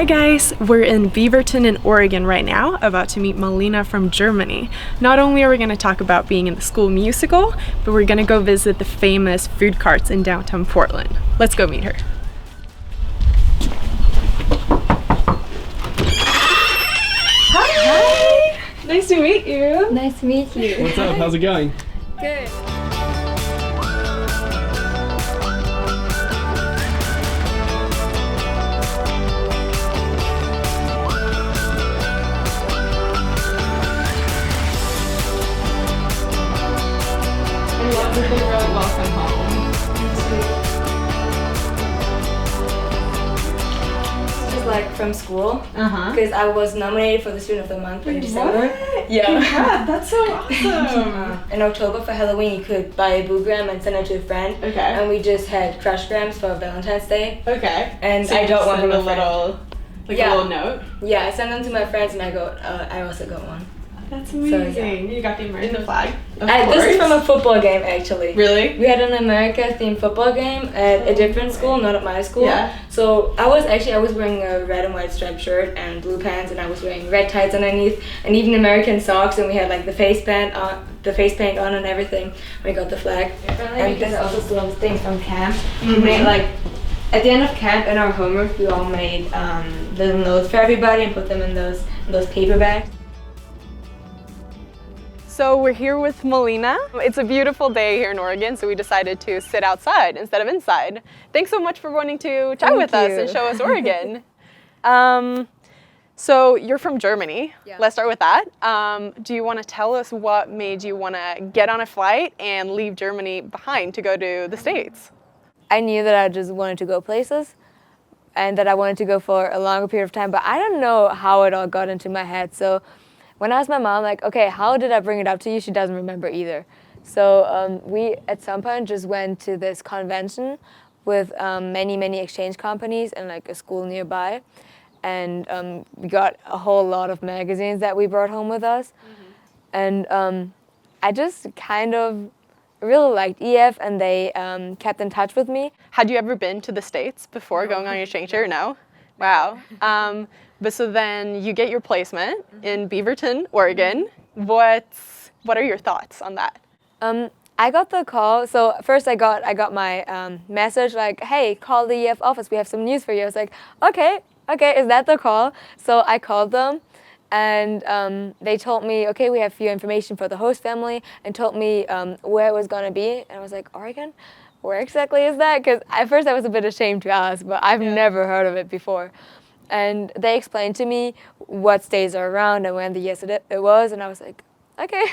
Hi guys, we're in Beaverton in Oregon right now, about to meet Malina from Germany. Not only are we going to talk about being in the school musical, but we're going to go visit the famous food carts in downtown Portland. Let's go meet her. Hi! Nice to meet you. Nice to meet you. What's up? How's it going? Good. Welcome home. This is like from school because I was nominated for the Student of the Month in December. What? Yeah. Congrats, that's so awesome. In October for Halloween, you could buy a boo gram and send it to a friend. Okay. And we just had crush grams for Valentine's Day. Okay. And so I got one from a a friend. a Yeah. little note. Yeah, I sent them to my friends and I also got one. That's amazing. So, yeah. You got the American flag. This is from a football game actually. Really? We had an America-themed football game at a different school, not at my school. Yeah. So I was wearing a red and white striped shirt and blue pants, and I was wearing red tights underneath, and even American socks, and we had like the face paint on and everything. We got the flag. And there's also some things from camp. We made like at the end of camp in our homework, we all made little notes for everybody and put them in those paper bags. So we're here with Melina. It's a beautiful day here in Oregon, so we decided to sit outside instead of inside. Thanks so much for wanting to chat with us and show us Oregon. So you're from Germany. Yeah. Let's start with that. Do you want to tell us what made you want to get on a flight and leave Germany behind to go to the States? I knew that I just wanted to go places and that I wanted to go for a longer period of time, but I don't know how it all got into my head. So when I asked my mom, like, okay, how did I bring it up to you? She doesn't remember either. So we, at some point, just went to this convention with many exchange companies and like a school nearby. And we got a whole lot of magazines that we brought home with us. And I just kind of really liked EF, and they kept in touch with me. Had you ever been to the States before going on your exchange here? No? Wow. But so then you get your placement in Beaverton, Oregon. What are your thoughts on that? I got the call. So first I got my message like, hey, call the EF office. We have some news for you. I was like, okay, is that the call? So I called them, and they told me, okay, we have your information for the host family, and told me where it was going to be. And I was like, Oregon? Where exactly is that? Because at first I was a bit ashamed to ask, but I've never heard of it before. And they explained to me what states are around and when the year it was, and I was like, okay.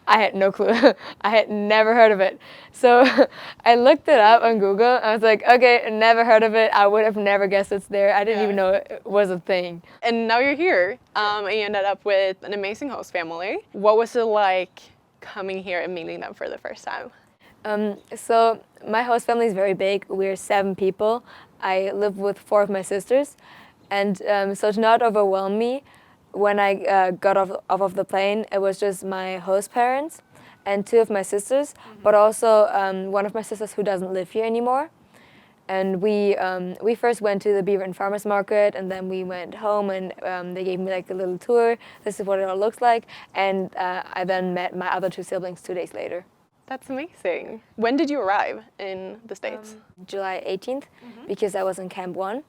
I had no clue. I had never heard of it. So I looked it up on Google. I was like, okay, never heard of it. I would have never guessed it's there. I didn't even know it was a thing. And now you're here, and you ended up with an amazing host family. What was it like coming here and meeting them for the first time? So my host family is very big. We're 7 people. I live with 4 of my sisters. And so to not overwhelm me, when I got off of the plane, it was just my host parents and 2 of my sisters, but also one of my sisters who doesn't live here anymore. And we first went to the Beaverton Farmers Market, and then we went home, and they gave me like a little tour. This is what it all looks like. And I then met my other 2 siblings 2 days later. That's amazing. When did you arrive in the States? July 18th, because I was in Camp 1.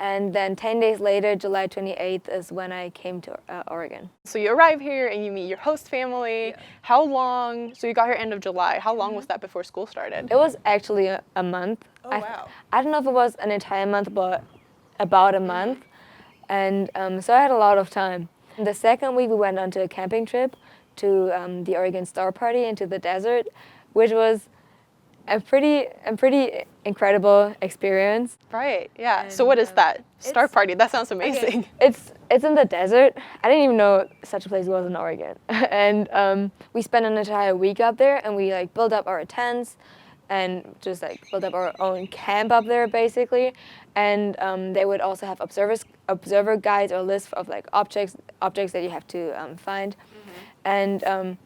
And then 10 days later, July 28th, is when I came to Oregon. So you arrive here and you meet your host family. How long, so you got here end of July. How long was that before school started? It was actually a month. Oh, wow. I don't know if it was an entire month, but about a month. And so I had a lot of time. The second week, we went on to a camping trip to the Oregon Star Party into the desert, which was a pretty incredible experience. Right, yeah. And so what is that? Star Party, that sounds amazing. Okay. It's in the desert. I didn't even know such a place was in Oregon. And we spent an entire week up there, and we like built up our tents and just like built up our own camp up there basically. And they would also have observer guides or lists of like objects that you have to find. And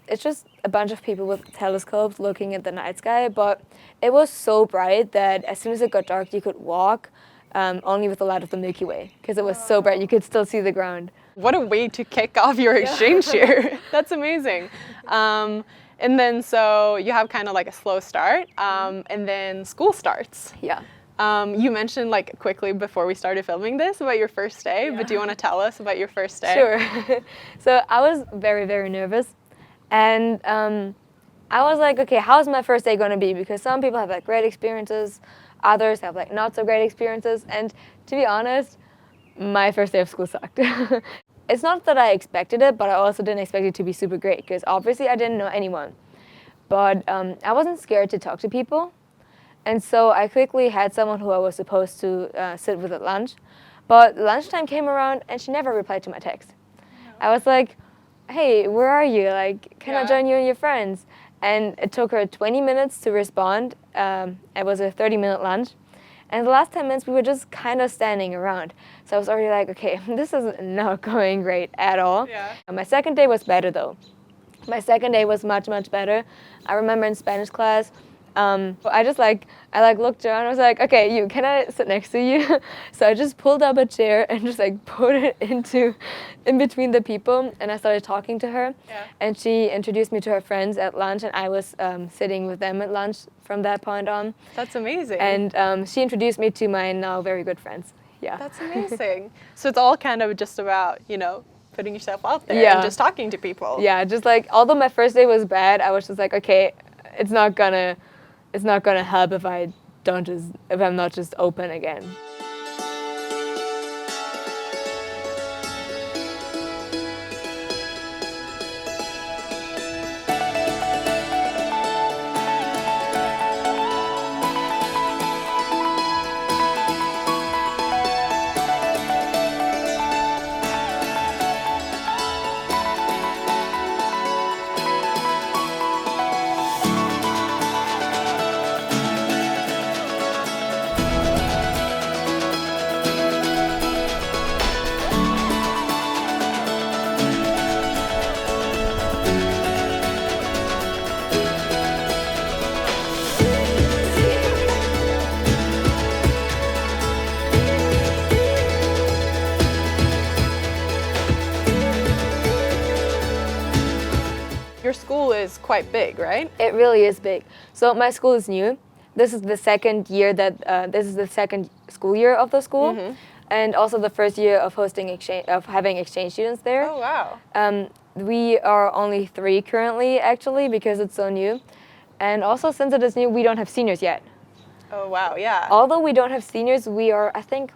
it's just a bunch of people with telescopes looking at the night sky, but it was so bright that as soon as it got dark, you could walk only with the light of the Milky Way, because it was so bright you could still see the ground. What a way to kick off your exchange year. That's amazing. And then so you have kind of like a slow start, and then school starts. Yeah. You mentioned like quickly before we started filming this about your first day, but do you want to tell us about your first day? Sure. So I was very, very nervous, and I was like, okay, how's my first day going to be? Because some people have like great experiences, others have like not so great experiences, and to be honest, my first day of school sucked. It's not that I expected it, but I also didn't expect it to be super great, because obviously I didn't know anyone. But I wasn't scared to talk to people. And so I quickly had someone who I was supposed to sit with at lunch. But lunchtime came around and she never replied to my text. I was like, hey, where are you? Like, can I join you and your friends? And it took her 20 minutes to respond. It was a 30-minute lunch. And the last 10 minutes we were just kind of standing around. So I was already like, okay, this is not going great at all. Yeah. And my second day was better though. My second day was much, much better. I remember in Spanish class, I looked around, I was like, okay, can I sit next to you? So I just pulled up a chair and just like put it in between the people, and I started talking to her. Yeah. And she introduced me to her friends at lunch, and I was sitting with them at lunch from that point on. That's amazing. And she introduced me to my now very good friends. Yeah. That's amazing. So it's all kind of just about, putting yourself out there and just talking to people. Yeah, just like, although my first day was bad, I was just like, okay, it's not gonna help if I'm not just open again. Your school is quite big, right? It really is big. So my school is new. This is the second year this is the second school year of the school, and also the first year of having exchange students there. Oh wow. We are only 3 currently, actually, because it's so new, and also since it is new, we don't have seniors yet. Oh wow, yeah. Although we don't have seniors, we are, I think,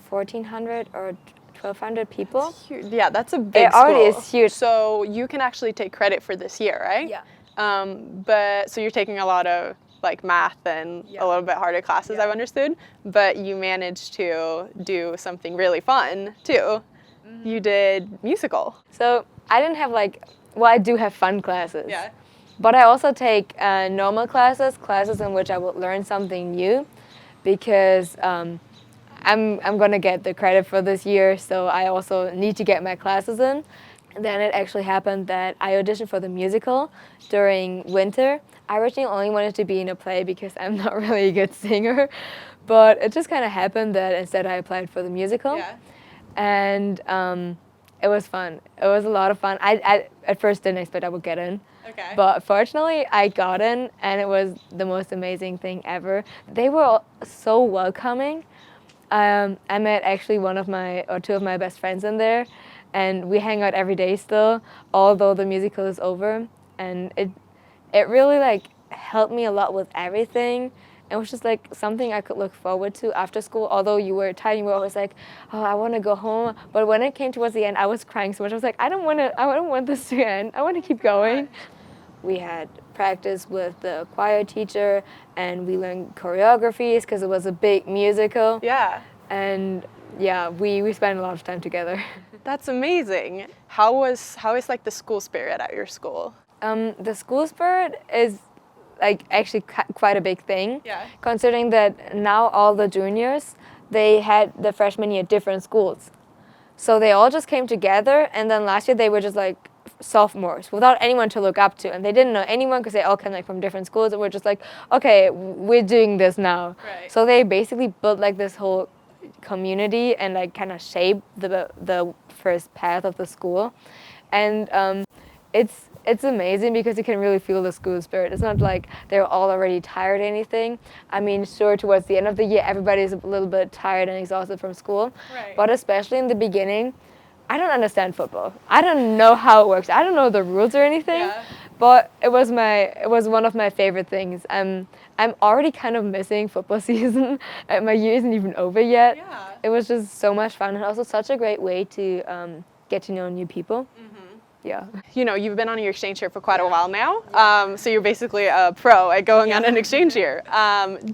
1,400 or 1,200 people. Yeah, that's a big school. It already is huge. So you can actually take credit for this year, right? Yeah. But so you're taking a lot of like math and a little bit harder classes, I've understood. But you managed to do something really fun too. You did musical. So I didn't have I do have fun classes. Yeah. But I also take normal classes in which I will learn something new, because I'm gonna get the credit for this year, so I also need to get my classes in. And then it actually happened that I auditioned for the musical during winter. I originally only wanted to be in a play because I'm not really a good singer, but it just kind of happened that instead I applied for the musical. Yeah. And it was fun. It was a lot of fun. I at first didn't expect I would get in. Okay. But fortunately, I got in, and it was the most amazing thing ever. They were all so welcoming. I met actually 2 of my best friends in there, and we hang out every day still, although the musical is over. And it really helped me a lot with everything. It was just something I could look forward to after school. Although you were tired, you were always like, oh, I want to go home. But when it came towards the end, I was crying so much. I was like, I don't want this to end. I want to keep going. We had practice with the choir teacher, and we learned choreographies because it was a big musical. Yeah. And yeah, we spent a lot of time together. That's amazing. How is the school spirit at your school? The school spirit is actually quite a big thing. Yeah. Considering that now all the juniors, they had the freshman year different schools. So they all just came together, and then last year they were just sophomores without anyone to look up to, and they didn't know anyone because they all came like from different schools, and we're just like, okay, we're doing this now. Right. So they basically built like this whole community and like kind of shaped the first path of the school, and it's amazing because you can really feel the school spirit. It's not like they're all already tired or anything. I mean, sure, towards the end of the year, everybody's a little bit tired and exhausted from school. Right. But especially in the beginning, I don't understand football. I don't know how it works. I don't know the rules or anything. Yeah. But it was one of my favorite things. I'm already kind of missing football season. My year isn't even over yet. Yeah. It was just so much fun, and also such a great way to get to know new people. Yeah. You know, you've been on your exchange here for quite a while now, so you're basically a pro at going on an exchange year.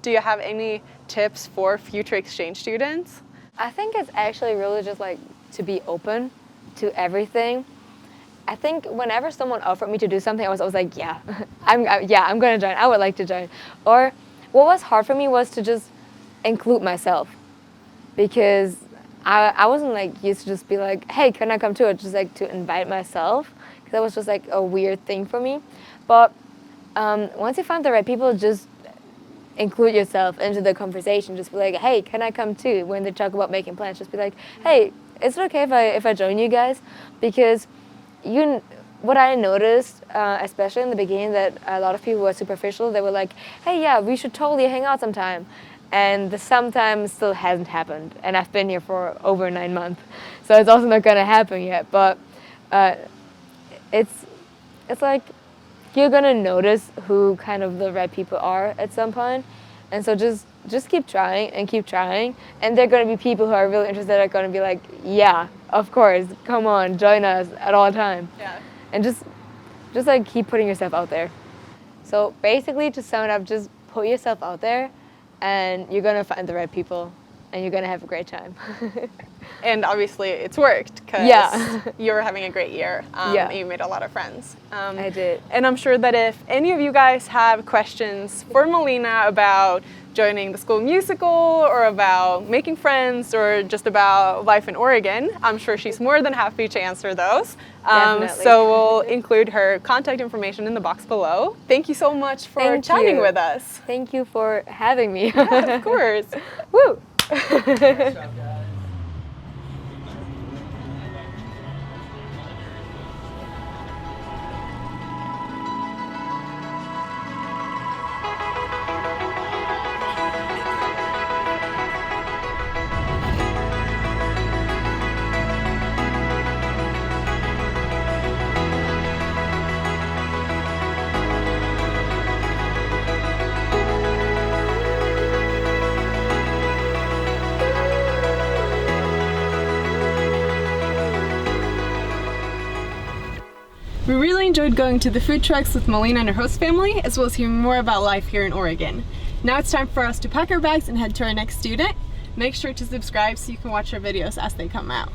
Do you have any tips for future exchange students? I think it's actually really just like to be open to everything. I think whenever someone offered me to do something, I was like, yeah, I'm going to join. I would like to join. Or what was hard for me was to just include myself, because I wasn't like used to just be like, hey, can I come to it? Just like to invite myself, because that was just like a weird thing for me. But once you find the right people, just include yourself into the conversation. Just be like, hey, can I come too? When they talk about making plans, just be like, hey, is it okay if I join you guys? Because what I noticed, especially in the beginning, that a lot of people were superficial. They were like, hey, yeah, we should totally hang out sometime. And the sometime still hasn't happened. And I've been here for over 9 months. So it's also not going to happen yet. But it's like you're going to notice who kind of the right people are at some point. And so just keep trying and keep trying. And there are going to be people who are really interested that are going to be like, yeah, of course, come on, join us at all time. Yeah. And just like keep putting yourself out there. So basically, to sum it up, just put yourself out there, and you're going to find the right people, and you're going to have a great time. And obviously it's worked, because you were having a great year. And you made a lot of friends. I did. And I'm sure that if any of you guys have questions for Melina about joining the school musical, or about making friends, or just about life in Oregon, I'm sure she's more than happy to answer those. So we'll include her contact information in the box below. Thank you so much for chatting with us. Thank you for having me. Yeah, of course. Woo! We really enjoyed going to the food trucks with Malina and her host family, as well as hearing more about life here in Oregon. Now it's time for us to pack our bags and head to our next student. Make sure to subscribe so you can watch our videos as they come out.